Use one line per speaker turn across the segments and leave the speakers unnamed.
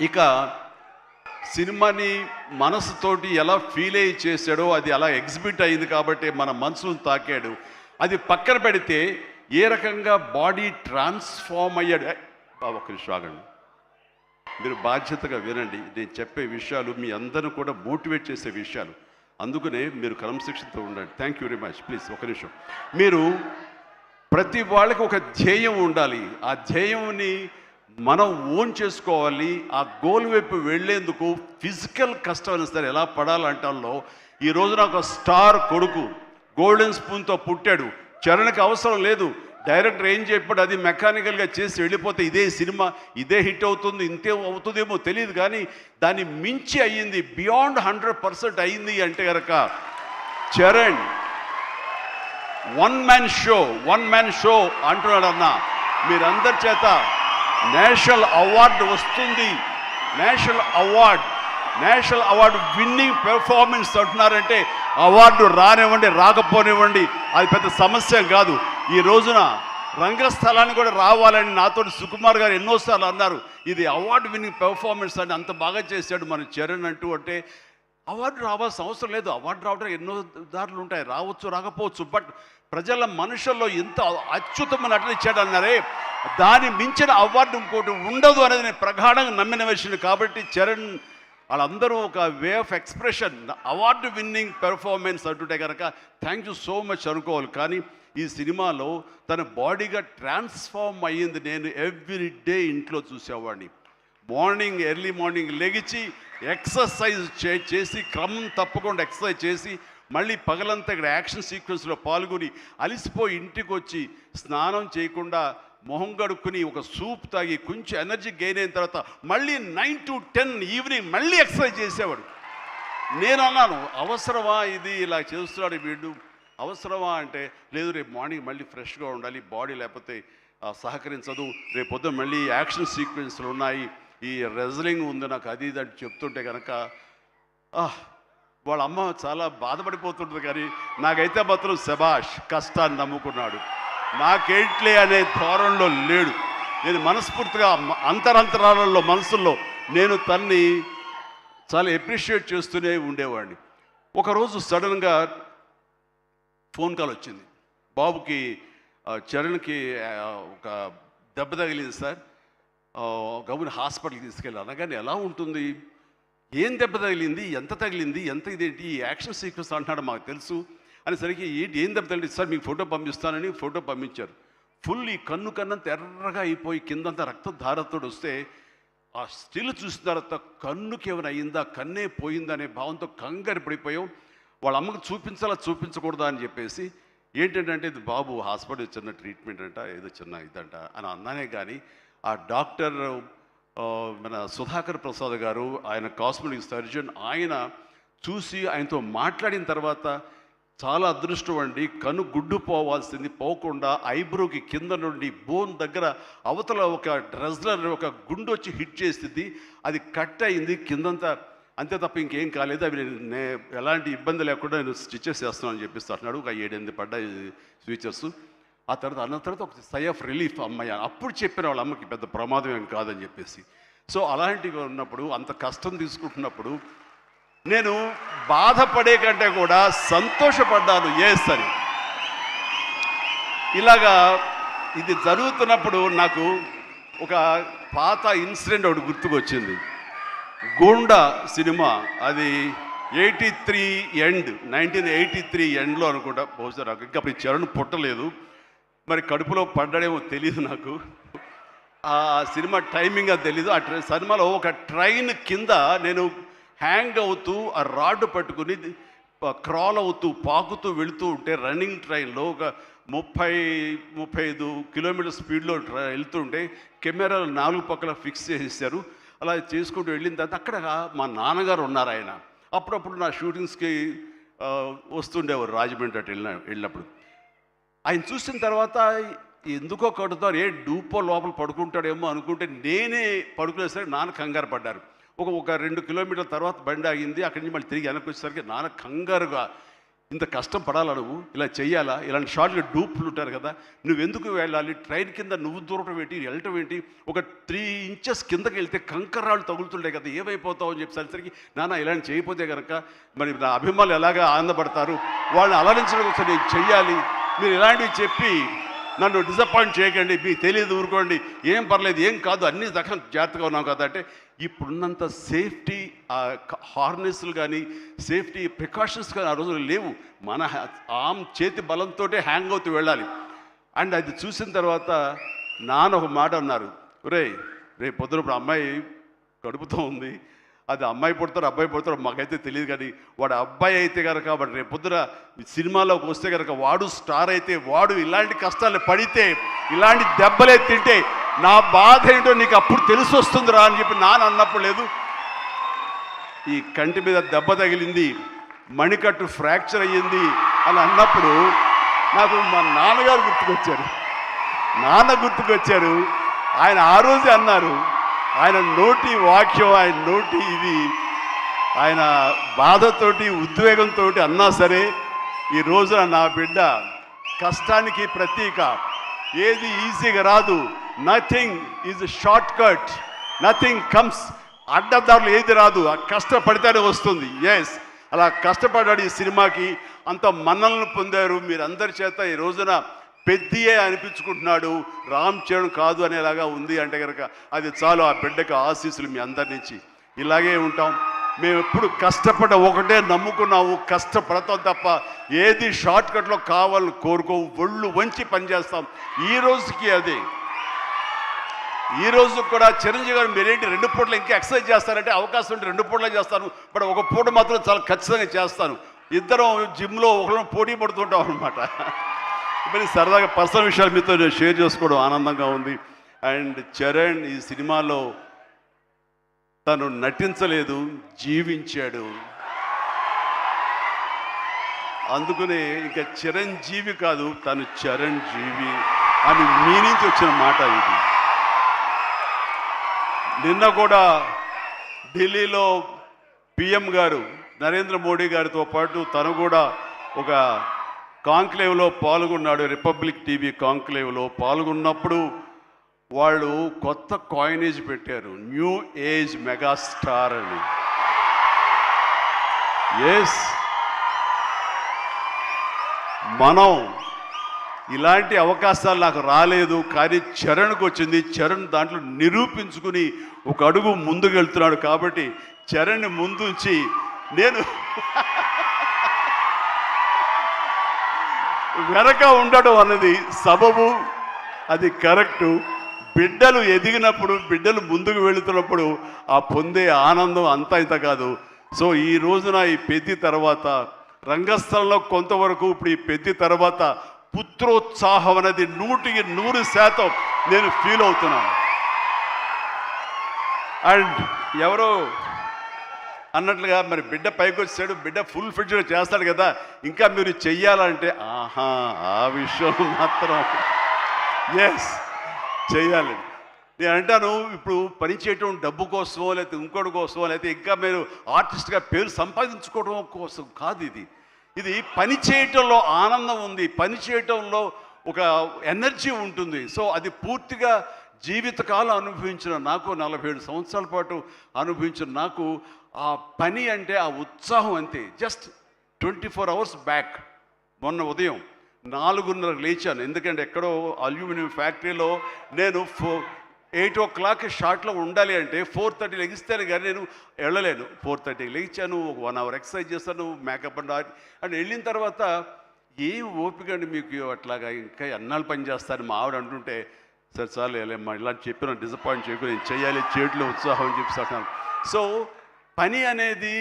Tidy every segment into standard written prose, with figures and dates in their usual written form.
ఇక సినిమాని మనసుతోటి ఎలా ఫీల్ అయ్యి చేశాడో అది అలా ఎగ్జిబిట్ అయింది కాబట్టి మన మనసును తాకాడు. అది పక్కన పెడితే ఏ రకంగా బాడీ ట్రాన్స్ఫార్మ్ అయ్యాడు. ఒక నిమిషం ఆగండి, మీరు బాధ్యతగా వినండి. నేను చెప్పే విషయాలు మీ అందరూ కూడా మోటివేట్ చేసే విషయాలు, అందుకనే మీరు క్రమశిక్షణతో ఉండండి. Thank you very much. Please ఒక నిమిషం. మీరు ప్రతి వాళ్ళకి ఒక ధ్యేయం ఉండాలి. ఆ ధ్యేయంని మనం ఓన్ చేసుకోవాలి. ఆ గోల్ వైపు వెళ్ళేందుకు ఫిజికల్ కష్టం సరే ఎలా పడాలంటాలో, ఈ రోజున ఒక స్టార్ కొడుకు గోల్డెన్ స్పూన్తో పుట్టాడు. చరణ్కి అవసరం లేదు, డైరెక్టర్ ఏం చెప్పాడు అది మెకానికల్గా చేసి వెళ్ళిపోతే ఇదే సినిమా ఇదే హిట్ అవుతుంది, ఇంతే అవుతుందేమో తెలియదు, కానీ దాన్ని మించి అయ్యింది, బియాండ్ 100% అయింది అంటే కనుక చరణ్ వన్ మ్యాన్ షో అంటున్నాడు. అన్న మీరందరి చేత నేషనల్ అవార్డు వస్తుంది. నేషనల్ అవార్డు విన్నింగ్ పెర్ఫార్మెన్స్ అంటున్నారంటే అవార్డు రానివ్వండి రాకపోనివ్వండి అది పెద్ద సమస్య కాదు. ఈ రోజున రంగస్థలాన్ని కూడా రావాలని నాతో సుకుమార్ గారు ఎన్నోసార్లు అన్నారు. ఇది అవార్డు విన్నింగ్ పెర్ఫార్మెన్స్ అని అంత బాగా చేశాడు మన చరణ్ అంటూ. అంటే అవార్డు రావాల్సిన అవసరం లేదు. అవార్డు రావడం ఎన్నో దారులు ఉంటాయి, రావచ్చు రాకపోవచ్చు. బట్ ప్రజల మనుషుల్లో ఎంత అత్యుత్తమ నటన ఇచ్చాడు అన్నారే, దాని మించిన అవార్డు ఇంకోటి ఉండదు అనేది నేను ప్రగాఢంగా నమ్మిన విషయం. కాబట్టి చరణ్ వాళ్ళందరూ ఒక way of expression award winning performance అంటుంటే కనుక థ్యాంక్ యూ సో మచ్ అనుకోవాలి. కానీ ఈ సినిమాలో తన బాడీగా ట్రాన్స్ఫార్మ్ అయ్యింది. నేను ఎవ్రీ డే ఇంట్లో చూసేవాడిని. ఎర్లీ మార్నింగ్ లెగిచి ఎక్సర్సైజ్ చేసి క్రమం తప్పకుండా ఎక్సర్సైజ్ చేసి మళ్ళీ పగలంతా ఇక్కడ యాక్షన్ సీక్వెన్స్లో పాల్గొని అలిసిపోయి ఇంటికి వచ్చి స్నానం చేయకుండా మొహం కడుక్కుని ఒక సూప్ తాగి కొంచెం ఎనర్జీ గెయిన్ అయిన తర్వాత మళ్ళీ 9 to 10 ఈవినింగ్ మళ్ళీ ఎక్సర్సైజ్ చేసేవాడు. నేను అన్నాను, అవసరమా ఇది ఇలా చేస్తున్నాడు వీడు, అవసరమా అంటే లేదు, రేపు మార్నింగ్ మళ్ళీ ఫ్రెష్గా ఉండాలి, బాడీ లేకపోతే సహకరించదు, రేపు పొద్దున మళ్ళీ యాక్షన్ సీక్వెన్స్లు ఉన్నాయి, ఈ రెజ్లింగ్ ఉంది నాకు అది ఇది అంటే చెప్తుంటే కనుక వాళ్ళ అమ్మ చాలా బాధపడిపోతుంటుంది. కానీ నాకైతే మాత్రం శబాష్, కష్టాన్ని నమ్ముకున్నాడు, నాకేంట్లే అనే ధోరణిలో లేడు. నేను మనస్ఫూర్తిగా అంతరాలలో మనసుల్లో నేను తన్ని చాలా ఎప్రిషియేట్ చేస్తూనే ఉండేవాడిని. ఒకరోజు సడన్గా ఫోన్ కాల్ వచ్చింది. బాబుకి చరణ్కి ఒక దెబ్బ తగిలింది సార్, గవర్నమెంట్ హాస్పిటల్కి తీసుకెళ్ళి. అనగానే ఎలా ఉంటుంది, ఏం దెబ్బ తగిలింది, ఎంత తగిలింది, ఎంత ఇదేంటి, ఈ యాక్షన్ సీక్వెన్స్ అంటున్నాడు మాకు తెలుసు అనేసరికి ఏంటి ఏం దెబ్బ తగిలింది సార్, మీకు ఫోటో పంపిస్తానని ఫోటో పంపించారు. ఫుల్ ఈ కన్ను కన్నంత ఎర్రగా అయిపోయి కిందంతా రక్తధారతో వస్తే ఆ స్టిల్ చూసిన తర్వాత కన్నుకి ఏమైనా అయిందా, కన్నే పోయిందనే భావంతో కంగారు పడిపోయాం. వాళ్ళ అమ్మకి చూపించాలా చూపించకూడదా అని చెప్పేసి ఏంటంటే ఇది బాబు హాస్పిటల్ చిన్న ట్రీట్మెంట్ అంట, ఏదో చిన్న ఇదంట అని అన్నానే. కానీ ఆ డాక్టర్ మన సుధాకర్ ప్రసాద్ గారు, ఆయన కాస్మెటిక్ సర్జన్, ఆయన చూసి ఆయనతో మాట్లాడిన తర్వాత చాలా అదృష్టం అండి, కన్ను గుడ్డు పోవాల్సింది పోకుండా ఐబ్రోకి కింద నుండి బోన్ దగ్గర అవతల ఒక డ్రెస్లర్ ఒక గుండు వచ్చి హిట్ చేసింది, అది కట్ అయింది కిందంతా, అంతే తప్ప ఇంకేం కాలేదు, అవి నేను ఎలాంటి ఇబ్బంది లేకుండా నేను స్టిచెస్ చేస్తున్నాను అని చెప్పేసి అంటున్నాడు. ఒక 7-8 పడ్డాయి ఫీచర్స్. ఆ తర్వాత అన్న తర్వాత ఒక సై ఆఫ్ రిలీఫ్ అమ్మాయి అప్పుడు చెప్పిన వాళ్ళ అమ్మకి పెద్ద ప్రమాదం ఏం కాదని చెప్పేసి. సో అలాంటివి ఉన్నప్పుడు, అంత కష్టం తీసుకుంటున్నప్పుడు నేను బాధపడే కంటే కూడా సంతోషపడ్డాను ఎస్ అని. ఇలాగా ఇది జరుగుతున్నప్పుడు నాకు ఒక పాత ఇన్సిడెంట్ ఒకటి గుర్తుకొచ్చింది. గూండా సినిమా, అది 1983 ఎండ్లో అనుకుంటా, బహుశా నాకు ఇంకా అప్పుడు చరణ్ పుట్టలేదు, మరి కడుపులో పడ్డాడేమో తెలియదు నాకు, ఆ సినిమా టైమింగ్ అది తెలీదు. ఆ సినిమాలో ఒక ట్రైన్ కింద నేను హ్యాంగ్ అవుతూ ఆ రాడ్ పట్టుకుని క్రాల్ అవుతూ పాకుతూ వెళుతూ ఉంటే రన్నింగ్ ట్రైన్లో ఒక 30-35 కిలోమీటర్ స్పీడ్లో వెళ్తుంటే కెమెరాలు 4 పక్కల ఫిక్స్ చేసేసారు. అలా చేసుకుంటూ వెళ్ళిన తర్వాత అక్కడ మా నాన్నగారు ఉన్నారు. ఆయన అప్పుడప్పుడు నా షూటింగ్స్కి వస్తుండేవారు రాజమండ్రి అటు వెళ్ళినప్పుడు. ఆయన చూసిన తర్వాత ఎందుకో కడుతారు, ఏ డూపో లోపల పడుకుంటాడేమో అనుకుంటే నేనే పడుకునేసరికి నాన్న కంగారు పడ్డారు. ఒక 2 కిలోమీటర్ల తర్వాత బండి ఆగింది. అక్కడి నుంచి మళ్ళీ తిరిగి వెనక్కి వచ్చేసరికి నాన్న కంగారుగా ఇంత కష్టం పడాలా, నువ్వు ఇలా చెయ్యాలా, ఇలాంటి షార్ట్గా డూప్లు ఉంటారు కదా, నువ్వెందుకు వెళ్ళాలి, ట్రైన్ కింద నువ్వు దూరటం ఏంటి, వెళ్ళటం ఏంటి, ఒక 3 ఇంచెస్ కిందకి వెళ్తే కంకర్రాళ్ళు తగులుతుంటాయి కదా, ఏమైపోతావు అని చెప్పి సరికి, నాన్న ఇలాంటి చేయకపోతే కనుక మరి నా అభిమానులు ఎలాగా ఆనందపడతారు, వాళ్ళని అలరించడం కోసం నేను చెయ్యాలి, మీరు ఇలాంటివి చెప్పి నన్ను డిసప్పాయింట్ చేయకండి, మీకు తెలియదు ఊరుకోండి, ఏం పర్లేదు, ఏం కాదు, అన్ని రకం జాగ్రత్తగా ఉన్నాం కదా అంటే, ఇప్పుడున్నంత సేఫ్టీ హార్నెస్లు కానీ సేఫ్టీ ప్రికాషన్స్ కానీ ఆ రోజులు లేవు. మన చేతి బలంతో హ్యాంగ్ అవుతూ వెళ్ళాలి. అండ్ అది చూసిన తర్వాత నాన్న ఒక మాట అన్నారు, రేపు పొద్దున ఇప్పుడు అమ్మాయి కడుపుతో ఉంది, అది అమ్మాయి పుడతారు అబ్బాయి పుడతారు మాకైతే తెలియదు, కానీ వాడు అబ్బాయి అయితే కనుక వాడు రేపు పొద్దున సినిమాలోకి వస్తే కనుక వాడు స్టార్ అయితే, వాడు ఇలాంటి కష్టాలు పడితే, ఇలాంటి దెబ్బలే తింటే నా బాధ ఏంటో నీకు అప్పుడు తెలిసి వస్తుందిరా అని చెప్పి నాన్న అన్నప్పుడు లేదు, ఈ కంటి మీద దెబ్బ తగిలింది, మణికట్టు ఫ్రాక్చర్ అయ్యింది అని అన్నప్పుడు నాకు మా నాన్నగారు గుర్తుకొచ్చారు. ఆయన ఆ రోజే అన్నారు, ఆయన నోటి వాక్యం, ఆయన నోటి ఇది, ఆయన బాధతోటి ఉద్వేగంతో అన్నా సరే, ఈ రోజున నా బిడ్డ కష్టానికి ప్రతీక, ఏది ఈజీగా రాదు, nothing is short cut, nothing comes, అడ్డదారులు ఏది రాదు, ఆ కష్టపడితేనే వస్తుంది. ఎస్, అలా కష్టపడ్డాడు, ఈ సినిమాకి అంత మన్నలను పొందారు మీరందరి చేత. ఈ రోజున పెద్దియే అనిపించుకుంటున్నాడు, రామ్ చరణ్ కాదు అనేలాగా ఉంది అంటే కనుక అది చాలు, ఆ బిడ్డకు ఆశీస్సులు మీ అందరి నుంచి. ఇలాగే ఉంటాం మేము, ఎప్పుడు కష్టపడ్డ ఒకటే నమ్ముకున్నాము, కష్టపడతాం తప్ప ఏది షార్ట్ కట్లో కావాలని కోరుకోవు, ఒళ్ళు వంచి పనిచేస్తాం. ఈ రోజుకి అదే, ఈ రోజు కూడా చిరంజీవి గారు మీరేంటి 2 పూటలు ఇంకా ఎక్సర్సైజ్ చేస్తారంటే, అవకాశం ఉంటే 2 పూటలే చేస్తాను, బట్ ఒక పూట మాత్రం చాలా ఖచ్చితంగా చేస్తాను. ఇద్దరం జిమ్లో ఒకరిని పోటీ పడుతుంటాం అనమాట. మరి సరదాగా పర్సనల్ విషయాలు మీతో నేను షేర్ చేసుకోవడం ఆనందంగా ఉంది. అండ్ చరణ్ ఈ సినిమాలో తను నటించలేదు, జీవించాడు. అందుకనే ఇక చిరంజీవి కాదు, తను చరణ్ జీవి అని మీ నుంచి వచ్చిన మాట ఇది. నిన్న కూడా ఢిల్లీలో పిఎం గారు నరేంద్ర మోడీ గారితో పాటు తను కూడా ఒక కాంక్లేవ్లో పాల్గొన్నాడు, రిపబ్లిక్ టీవీ కాంక్లేవ్లో పాల్గొన్నప్పుడు వాళ్ళు కొత్త కాయినేజ్ పెట్టారు, న్యూ ఏజ్ మెగాస్టార్ అని. ఎస్, మనం ఇలాంటి అవకాశాలు నాకు రాలేదు, కానీ చరణ్కి వచ్చింది. చరణ్ దాంట్లో నిరూపించుకుని ఒక అడుగు ముందుకు వెళ్తున్నాడు. కాబట్టి చరణ్ ముందుంచి నేను వెనక ఉండడం అన్నది సబబు, అది కరెక్టు. బిడ్డలు ఎదిగినప్పుడు, బిడ్డలు ముందుకు వెళుతున్నప్పుడు ఆ పొందే ఆనందం అంతా ఇంత కాదు. సో ఈ రోజున ఈ పెద్ది తర్వాత రంగస్థలంలో కొంతవరకు, ఇప్పుడు ఈ పెద్ది తర్వాత పుత్రోత్సాహం అనేది 100% నేను ఫీల్ అవుతున్నాను. అండ్ ఎవరో అన్నట్లుగా మరి బిడ్డ పైకి వచ్చాడు, బిడ్డ ఫుల్ ఫిడ్గా చేస్తాడు కదా, ఇంకా మీరు చెయ్యాలంటే ఆహా, ఆ విషయం మాత్రం ఎస్ చెయ్యాలి. నేను అంటాను, ఇప్పుడు పని చేయటం డబ్బు కోసమో లేకపోతే ఇంకోటి కోసమో లేకపోతే ఇంకా మీరు ఆర్టిస్ట్గా పేరు సంపాదించుకోవడం కోసం కాదు, ఇది పని చేయటంలో ఆనందం ఉంది, పని చేయటంలో ఒక ఎనర్జీ ఉంటుంది. సో అది పూర్తిగా జీవితకాలం అనుభవించిన నాకు, 47 సంవత్సరాల పాటు అనుభవించిన నాకు, ఆ పని అంటే ఆ ఉత్సాహం అంతే. జస్ట్ 24 అవర్స్ బ్యాక్ మొన్న ఉదయం 4:30 లేచాను, ఎందుకంటే ఎక్కడో అల్యూమినియం ఫ్యాక్టరీలో నేను 8 o'clock షార్ట్లో ఉండాలి అంటే 4:30 లెగిస్తేనే కానీ నేను వెళ్ళలేను. 4:30 లేచాను, ఒక 1 hour ఎక్సర్సైజ్ చేస్తాను, మేకప్ అండ్ వెళ్ళిన తర్వాత ఏం ఓపిక అండి మీకు అట్లాగా, ఇంకా ఎన్నాళ్ళు పని చేస్తాను మా ఆవిడ అంటుంటే, సరే చాలు వెళ్ళమ్మా ఇలా చెప్పిన డిసప్పాయింట్ చేయకు, నేను చేయాలి, చేతిలో ఉత్సాహం అని చెప్పి. సో పని అనేది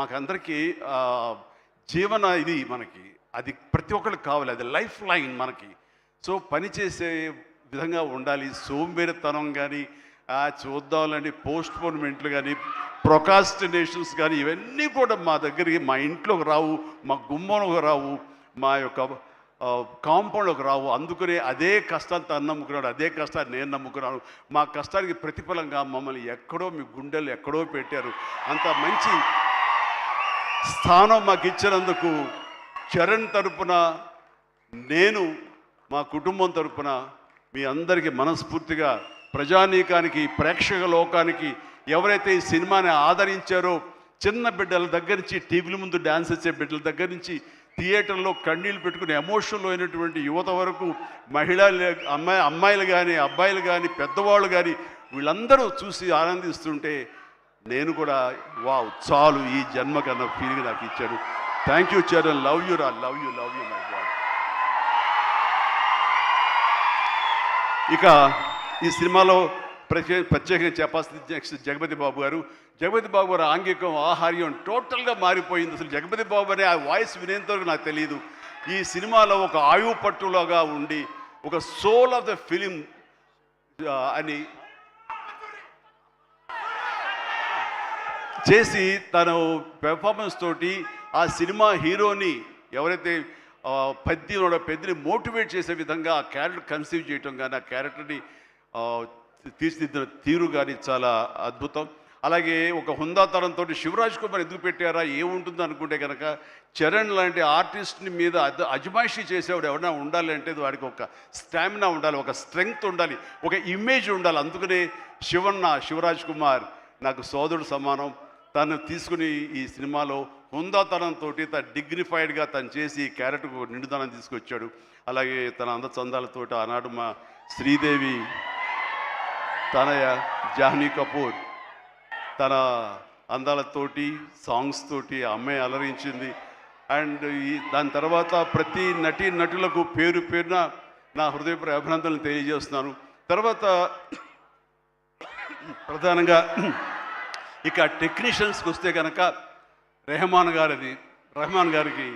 మాకందరికీ జీవన ఇది, మనకి అది ప్రతి ఒక్కరికి కావాలి, అది లైఫ్ లైన్ మనకి. సో పని చేసే విధంగా ఉండాలి. సోంబేరితనం కానీ, చూద్దాంలని పోస్ట్పోన్మెంట్లు కానీ, ప్రొకాస్టినేషన్స్ కానీ, ఇవన్నీ కూడా మా దగ్గరికి, మా ఇంట్లోకి రావు, మా గుమ్మంలోకి రావు, మా యొక్క కాంపౌండ్లోకి రావు. అందుకనే అదే కష్టాన్ని తను నమ్ముకున్నాడు, అదే కష్టాన్ని నేను నమ్ముకున్నాను. మా కష్టానికి ప్రతిఫలంగా మమ్మల్ని ఎక్కడో, మీ గుండెలు ఎక్కడో పెట్టారు. అంత మంచి స్థానం మాకు ఇచ్చినందుకు చరణ్ తరపున నేను మా కుటుంబం తరపున మీ అందరికీ మనస్ఫూర్తిగా ప్రజానీకానికి ప్రేక్షక లోకానికి ఎవరైతే ఈ సినిమాని ఆదరించారో చిన్న బిడ్డల దగ్గర నుంచి టీవీల ముందు డ్యాన్స్ వచ్చే బిడ్డల దగ్గర నుంచి థియేటర్లో కన్నీళ్ళు పెట్టుకుని ఎమోషన్లో అయినటువంటి యువత వరకు మహిళలు అమ్మాయిలు కానీ అబ్బాయిలు కానీ పెద్దవాళ్ళు కానీ వీళ్ళందరూ చూసి ఆనందిస్తుంటే నేను కూడా వావ్ చాలు ఈ జన్మ కన్నా ఫీలింగ్ నాకు ఇచ్చాడు. Thank you Charan, love you రా, లవ్ యూ మై గాడ్. ఇక ఈ సినిమాలో ప్రత్యేకంగా చెప్పాల్సింది నెక్స్ట్ జగపతి బాబు గారు. జగపతి బాబు గారు ఆంగికం ఆహార్యం టోటల్గా మారిపోయింది. అసలు జగపతి బాబు అనే ఆ వాయిస్ వినేంతవరకు నాకు తెలియదు. ఈ సినిమాలో ఒక ఆయువు పట్టులాగా ఉండి ఒక సోల్ ఆఫ్ ద ఫిలిం అని చేసి తను పెర్ఫార్మెన్స్ తోటి ఆ సినిమా హీరోని ఎవరైతే పెద్దని మోటివేట్ చేసే విధంగా ఆ క్యారెక్టర్ కన్సీవ్ చేయటం కానీ ఆ క్యారెక్టర్ని తీర్చిదిద్దిన తీరు కానీ చాలా అద్భుతం. అలాగే ఒక హుందాతనంతో శివరాజ్ కుమార్ ఎందుకు పెట్టారా ఏముంటుందో అనుకుంటే కనుక చరణ్ లాంటి ఆర్టిస్ట్ని మీద అజమాయిషీ చేసేవాడు ఎవరైనా ఉండాలి అంటే వాడికి ఒక స్టామినా ఉండాలి, ఒక స్ట్రెంగ్త్ ఉండాలి, ఒక ఇమేజ్ ఉండాలి. అందుకనే శివరాజ్ కుమార్ నాకు సోదరుడు సమానం. తను తీసుకుని ఈ సినిమాలో హుందాతనంతో తన డిగ్నిఫైడ్గా తను చేసి ఈ క్యారెక్టర్కు నిండుదనం తీసుకొచ్చాడు. అలాగే తన అందచందాలతో ఆనాడు మా శ్రీదేవి తనయ జాహ్నవి కపూర్ తన అందాలతోటి సాంగ్స్ తోటి అమ్మాయి అలరించింది. అండ్ దాని తర్వాత ప్రతి నటులకు పేరు పేరున నా హృదయపూర్వక అభినందనలు తెలియజేస్తున్నాను. తర్వాత ప్రధానంగా ఇక టెక్నీషియన్స్కి వస్తే కనుక రెహమాన్ గారికి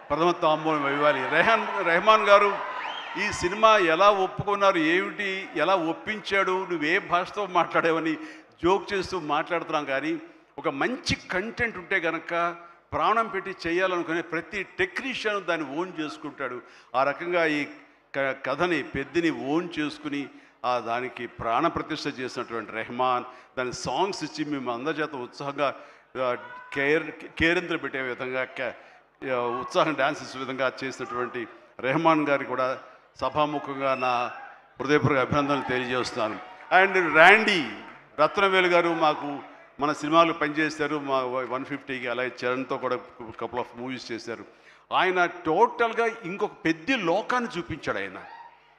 ప్రథమ తాంబూలం ఇవ్వాలి. రెహమాన్ గారు ఈ సినిమా ఎలా ఒప్పుకున్నారు, ఏమిటి, ఎలా ఒప్పించాడు, నువ్వే భాషతో మాట్లాడేవని జోక్ చేస్తూ మాట్లాడుతున్నాం. కానీ ఒక మంచి కంటెంట్ ఉంటే కనుక ప్రాణం పెట్టి చేయాలనుకునే ప్రతి టెక్నీషియన్ దాన్ని ఓన్ చేసుకుంటాడు. ఆ రకంగా ఈ కథని పెద్దని ఓన్ చేసుకుని దానికి ప్రాణప్రతిష్ఠ చేసినటువంటి రెహమాన్ దాని సాంగ్స్ ఇచ్చి మేము అందరి చేత ఉత్సాహంగా కేరింతలు పెట్టే విధంగా ఉత్సాహం డ్యాన్స్ ఇచ్చే విధంగా చేసినటువంటి రెహమాన్ గారికి కూడా సభాముఖంగా నా హృదయపూర్వక అభినందనలు తెలియజేస్తున్నాను. అండ్ ర్యాండీ రత్నవేలు గారు మాకు మన సినిమాలు పనిచేశారు, మా 150కి. అలాగే చరణ్తో కూడా కపుల్ ఆఫ్ మూవీస్ చేశారు. ఆయన టోటల్గా ఇంకొక పెద్ద లోకాన్ని చూపించాడు. ఆయన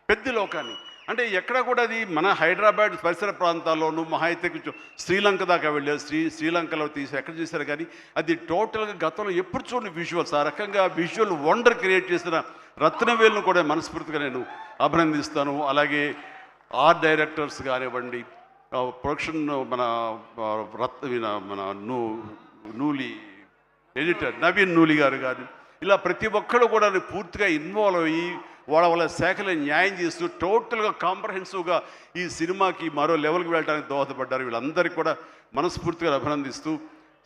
పెద్ద లోకాన్ని అంటే ఎక్కడ కూడా అది మన హైదరాబాద్ పరిసర ప్రాంతాల్లోనూ మహా అయితే కొంచెం శ్రీలంక దాకా వెళ్ళారు. శ్రీలంకలో తీసి ఎక్కడ చేశారు కానీ అది టోటల్గా గతంలో ఎప్పుడు చూడని విజువల్స్. ఆ రకంగా విజువల్ వండర్ క్రియేట్ చేసిన రత్నవేలును కూడా మనస్ఫూర్తిగా నేను అభినందిస్తాను. అలాగే ఆర్ట్ డైరెక్టర్స్ కానివ్వండి, ప్రొడక్షన్ మన నూలి ఎడిటర్ నవీన్ నూలి గారు కానీ ఇలా ప్రతి ఒక్కరు కూడా పూర్తిగా ఇన్వాల్వ్ అయ్యి వాళ్ళ శాఖలను న్యాయం చేస్తూ టోటల్గా కాంప్రహెన్సివ్గా ఈ సినిమాకి మరో లెవెల్కి వెళ్ళడానికి దోహదపడ్డారు. వీళ్ళందరికీ కూడా మనస్ఫూర్తిగా అభినందిస్తూ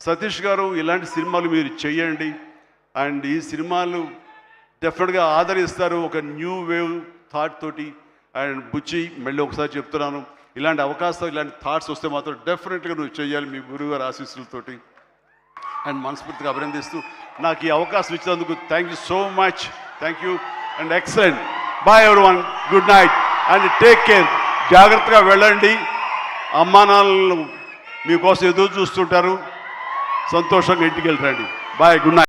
సతీష్ గారు ఇలాంటి సినిమాలు మీరు చేయండి. అండ్ ఈ సినిమాలు డెఫినెట్గా ఆదరిస్తారు ఒక న్యూ వేవ్ థాట్ తోటి. అండ్ బుచ్చి మళ్ళీ ఒకసారి చెప్తున్నాను, ఇలాంటి అవకాశాలు ఇలాంటి థాట్స్ వస్తే మాత్రం డెఫినెట్గా నువ్వు చేయాలి మీ గురువుగారి ఆశీస్సులతోటి. అండ్ మనస్ఫూర్తిగా అభినందిస్తూ నాకు ఈ అవకాశం ఇచ్చినందుకు thank you so much. Thank you and excellent. Bye everyone, good night and take care. జాగ్రత్తగా వెళ్ళండి. అమ్మా నాన్నలు మీకోసం ఎదురు చూస్తుంటారు. సంతోషంగా ఇంటికి వెళ్ళరండి. Bye, good night.